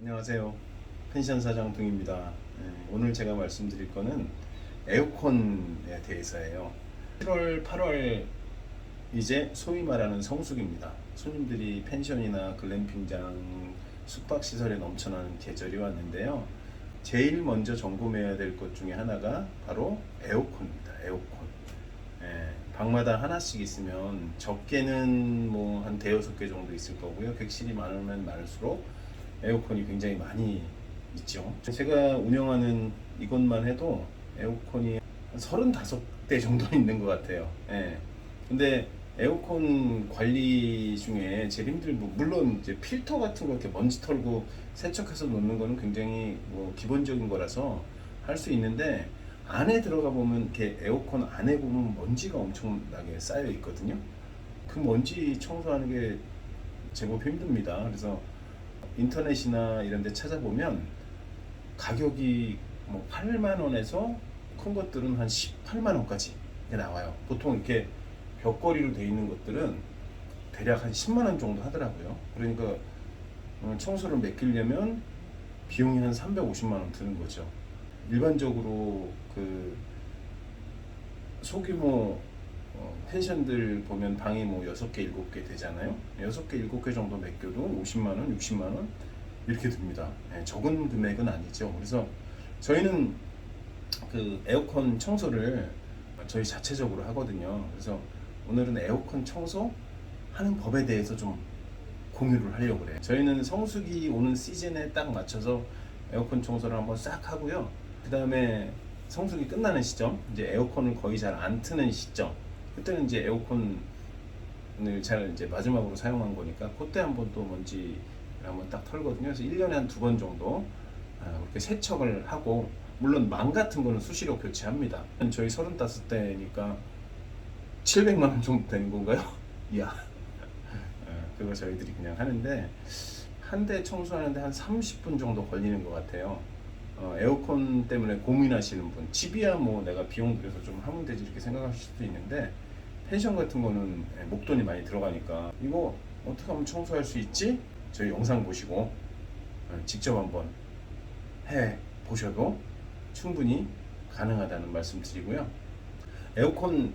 안녕하세요. 펜션 사장 동입니다. 오늘 제가 말씀드릴 거는 에어컨에 대해서예요. 7월, 8월 이제 소위 말하는 성수기입니다. 손님들이 펜션이나 글램핑장, 숙박시설에 넘쳐나는 계절이 왔는데요. 제일 먼저 점검해야 될 것 중에 하나가 바로 에어컨입니다. 에어컨. 방마다 하나씩 있으면 적게는 뭐 한 대여섯 개 정도 있을 거고요. 객실이 많으면 많을수록 에어컨이 굉장히 많이 있죠. 제가 운영하는 이것만 해도 에어컨이 한 35대 정도 있는 것 같아요. 근데 에어컨 관리 중에 제일 힘든 물론 이제 필터 같은 거 이렇게 먼지 털고 세척해서 놓는 거는 굉장히 뭐 기본적인 거라서 할 수 있는데 안에 들어가 보면 이렇게 에어컨 안에 보면 먼지가 엄청나게 쌓여 있거든요. 그 먼지 청소하는 게 제법 힘듭니다. 그래서 인터넷이나 이런 데 찾아보면 가격이 뭐 8만 원에서 큰 것들은 한 18만 원까지 나와요. 보통 이렇게 벽걸이로 되어 있는 것들은 대략 한 10만 원 정도 하더라고요. 그러니까 청소를 맡기려면 비용이 한 350만 원 드는 거죠. 일반적으로 그 소규모 펜션들 보면 방이 뭐 6개, 7개 되잖아요. 6개, 7개 정도 맡겨도 50만 원, 60만 원 이렇게 듭니다. 적은 금액은 아니죠. 그래서 저희는 그 에어컨 청소를 저희 자체적으로 하거든요. 그래서 오늘은 에어컨 청소 하는 법에 대해서 좀 공유를 하려고 그래요. 저희는 성수기 오는 시즌에 딱 맞춰서 에어컨 청소를 한번 싹 하고요. 그 다음에 성수기 끝나는 시점, 이제 에어컨을 거의 잘 안 트는 시점, 그때는 이제 에어컨을 잘 이제 마지막으로 사용한 거니까 그때 한번 또 먼지를 한번 딱 털거든요. 그래서 1년에 한 2번 정도 그렇게 세척을 하고, 물론 망 같은 거는 수시로 교체합니다. 저희 35대니까 700만 원 정도 되는 건가요? 이야. 그거 저희들이 그냥 하는데 한 대 청소하는데 한 30분 정도 걸리는 것 같아요. 에어컨 때문에 고민하시는 분, 집이야 뭐 내가 비용 들여서 좀 하면 되지 이렇게 생각하실 수도 있는데, 펜션 같은 거는 목돈이 많이 들어가니까 이거 어떻게 하면 청소할 수 있지? 저희 영상 보시고 직접 한번 해 보셔도 충분히 가능하다는 말씀 드리고요. 에어컨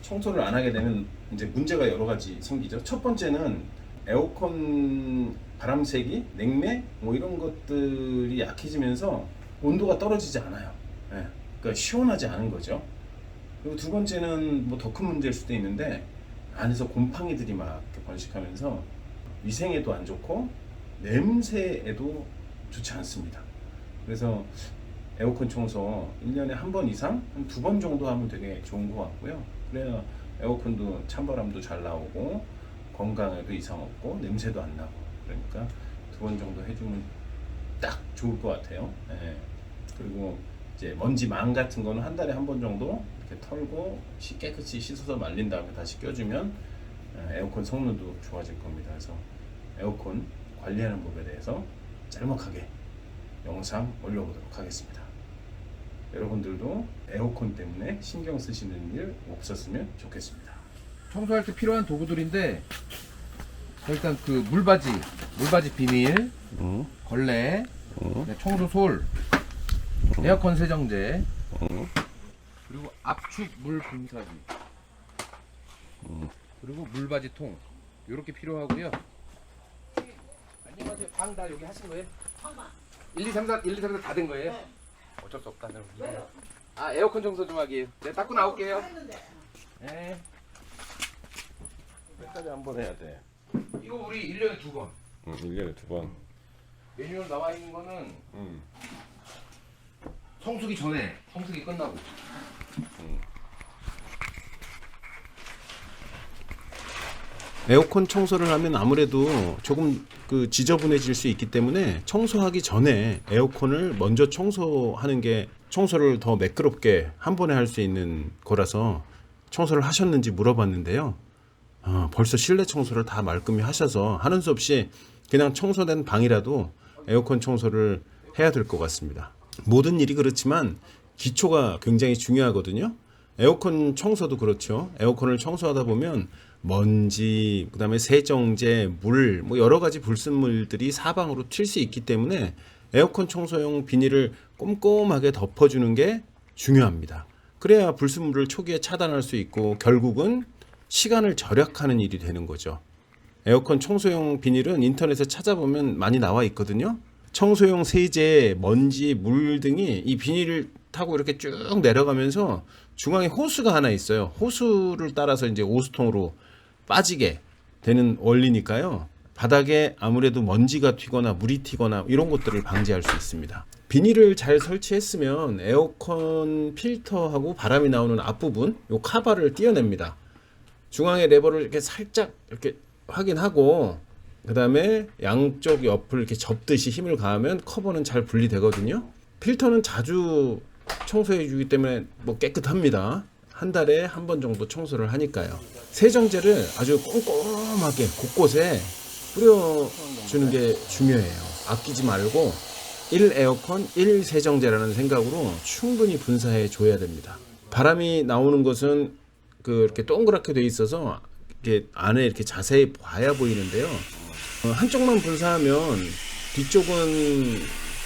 청소를 안 하게 되면 이제 문제가 여러 가지 생기죠. 첫 번째는 에어컨 바람세기, 냉매 뭐 이런 것들이 약해지면서 온도가 떨어지지 않아요. 그러니까 시원하지 않은 거죠. 그리고 두 번째는 뭐 더 큰 문제일 수도 있는데 안에서 곰팡이들이 막 이렇게 번식하면서 위생에도 안 좋고 냄새에도 좋지 않습니다. 그래서 에어컨 청소 1년에 한 번 이상, 한 2번 정도 하면 되게 좋은 것 같고요. 그래야 에어컨도 찬바람도 잘 나오고 건강에도 이상 없고 냄새도 안 나고, 그러니까 2번 정도 해주면 딱 좋을 것 같아요. 그리고 이제 먼지 망 같은 거는 한 달에 한 번 정도 이렇게 털고 깨끗이 씻어서 말린 다음에 다시 껴주면 에어컨 성능도 좋아질 겁니다. 그래서 에어컨 관리하는 법에 대해서 짤막하게 영상 올려보도록 하겠습니다. 여러분들도 에어컨 때문에 신경 쓰시는 일 없었으면 좋겠습니다. 청소할 때 필요한 도구들인데, 일단 그 물바지 비닐, 걸레, 청소솔, 에어컨 세정제, 그리고 압축 물 분사기, 그리고 물바지 통, 요렇게 필요하고요. 안녕하세요. 방 다 여기 하신 거예요? 1, 2, 3, 4, 1, 2, 3, 4 다 된 거예요? 네. 어쩔 수 없다. 아, 에어컨 청소 좀 하기. 네, 닦고 나올게요. 네. 몇 달에 한 번 해야 돼? 이거 우리 1년에 2번. 1년에 2번. 매뉴얼 나와 있는 거는 성수기 전에, 성수기 끝나고. 에어컨 청소를 하면 아무래도 조금 그 지저분해질 수 있기 때문에 청소하기 전에 에어컨을 먼저 청소하는 게 청소를 더 매끄럽게 한 번에 할 수 있는 거라서 청소를 하셨는지 물어봤는데요. 벌써 실내 청소를 다 말끔히 하셔서 하는 수 없이 그냥 청소된 방이라도 에어컨 청소를 해야 될 것 같습니다. 모든 일이 그렇지만 기초가 굉장히 중요하거든요. 에어컨 청소도 그렇죠. 에어컨을 청소하다 보면 먼지, 그다음에 세정제, 물, 뭐 여러 가지 불순물들이 사방으로 튈 수 있기 때문에 에어컨 청소용 비닐을 꼼꼼하게 덮어주는 게 중요합니다. 그래야 불순물을 초기에 차단할 수 있고 결국은 시간을 절약하는 일이 되는 거죠. 에어컨 청소용 비닐은 인터넷에 찾아보면 많이 나와 있거든요. 청소용 세제, 먼지, 물 등이 이 비닐을 타고 이렇게 쭉 내려가면서 중앙에 호스가 하나 있어요. 호스를 따라서 이제 오수통으로 빠지게 되는 원리니까요. 바닥에 아무래도 먼지가 튀거나 물이 튀거나 이런 것들을 방지할 수 있습니다. 비닐을 잘 설치했으면 에어컨 필터하고 바람이 나오는 앞부분, 요 카바를 떼어냅니다. 중앙에 레버를 이렇게 살짝 이렇게 확인하고 그 다음에 양쪽 옆을 이렇게 접듯이 힘을 가하면 커버는 잘 분리되거든요. 필터는 자주 청소해 주기 때문에 뭐 깨끗합니다. 한 달에 한 번 정도 청소를 하니까요. 세정제를 아주 꼼꼼하게 곳곳에 뿌려주는 게 중요해요. 아끼지 말고 1 에어컨 1 세정제라는 생각으로 충분히 분사해 줘야 됩니다. 바람이 나오는 것은 이렇게 동그랗게 돼 있어서 이렇게 안에 이렇게 자세히 봐야 보이는데요. 한쪽만 분사하면 뒤쪽은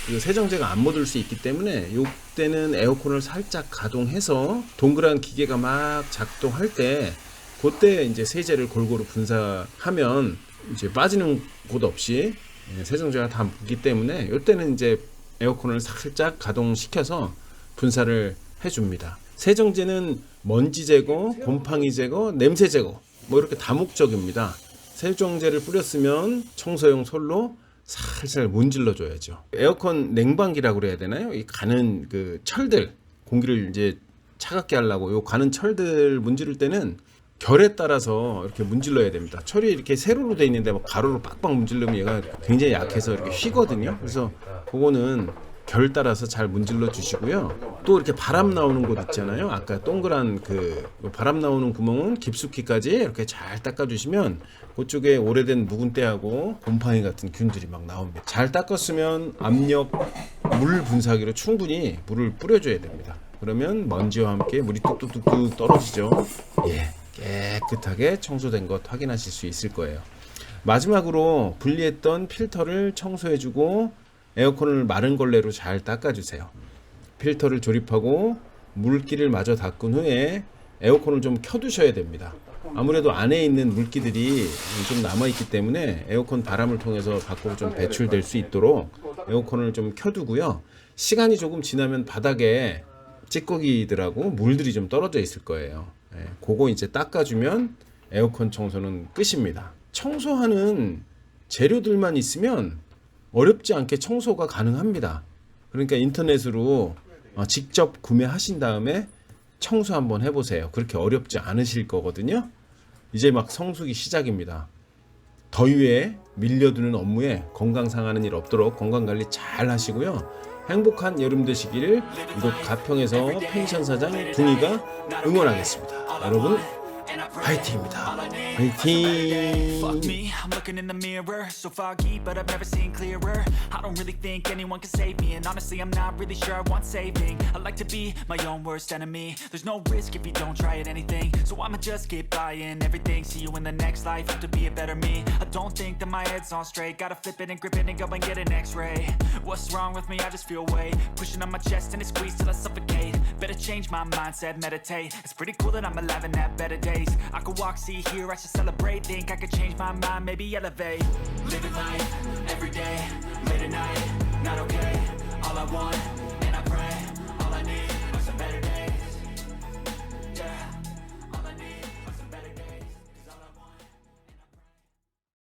그 세정제가 안 묻을 수 있기 때문에 이때는 에어컨을 살짝 가동해서 동그란 기계가 막 작동할 때 그때 이제 세제를 골고루 분사하면 이제 빠지는 곳 없이 세정제가 다 묻기 때문에 이때는 이제 에어컨을 살짝 가동시켜서 분사를 해줍니다. 세정제는 먼지 제거, 곰팡이 제거, 냄새 제거 뭐 이렇게 다목적입니다. 세정제를 뿌렸으면 청소용 솔로 살살 문질러 줘야죠. 에어컨 냉방기라고 그래야 되나요? 이 가는 그 철들, 공기를 이제 차갑게 하려고 요 가는 철들 문지를 때는 결에 따라서 이렇게 문질러야 됩니다. 철이 이렇게 세로로 돼 있는데 막 가로로 빡빡 문질르면 얘가 굉장히 약해서 이렇게 휘거든요. 그래서 그거는 결 따라서 잘 문질러 주시고요. 또 이렇게 바람 나오는 곳 있잖아요. 아까 동그란 그 바람 나오는 구멍은 깊숙이까지 이렇게 잘 닦아 주시면 그쪽에 오래된 묵은 때하고 곰팡이 같은 균들이 막 나옵니다. 잘 닦았으면 압력 물 분사기로 충분히 물을 뿌려줘야 됩니다. 그러면 먼지와 함께 물이 뚝뚝뚝뚝 떨어지죠. 예, 깨끗하게 청소된 것 확인하실 수 있을 거예요. 마지막으로 분리했던 필터를 청소해주고 에어컨을 마른 걸레로 잘 닦아주세요. 필터를 조립하고 물기를 마저 닦은 후에 에어컨을 좀 켜두셔야 됩니다. 아무래도 안에 있는 물기들이 좀 남아있기 때문에 에어컨 바람을 통해서 밖으로 좀 배출될 수 있도록 에어컨을 좀 켜두고요. 시간이 조금 지나면 바닥에 찌꺼기들하고 물들이 좀 떨어져 있을 거예요. 그거 이제 닦아주면 에어컨 청소는 끝입니다. 청소하는 재료들만 있으면 어렵지 않게 청소가 가능합니다. 그러니까 인터넷으로 직접 구매하신 다음에 청소 한번 해보세요. 그렇게 어렵지 않으실 거거든요. 이제 막 성수기 시작입니다. 더위에 밀려드는 업무에 건강 상하는 일 없도록 건강관리 잘 하시고요. 행복한 여름 되시기를 이곳 가평에서 펜션 사장 둥이가 응원하겠습니다. 여러분 화이팅입니다. 화이팅. Fuck me, I'm looking in the mirror, so foggy, but I've never seen clearer. I don't really think anyone can save me, and honestly, I'm not really sure I want saving. I like to be my own worst enemy. There's no risk if you don't try at anything, so I'ma just keep buying everything. See you in the next life, have to be a better me. I don't think that my head's on straight. Gotta flip it and grip it and go and get an X-ray. What's wrong with me? I just feel weight pushing on my chest and it squeezes till I suffocate. Better change my mindset, meditate. It's pretty cool that I'm alive and have better days. I could walk, see, hear, I should celebrate. Think I could change my mind, maybe elevate. Living life, every day, late at night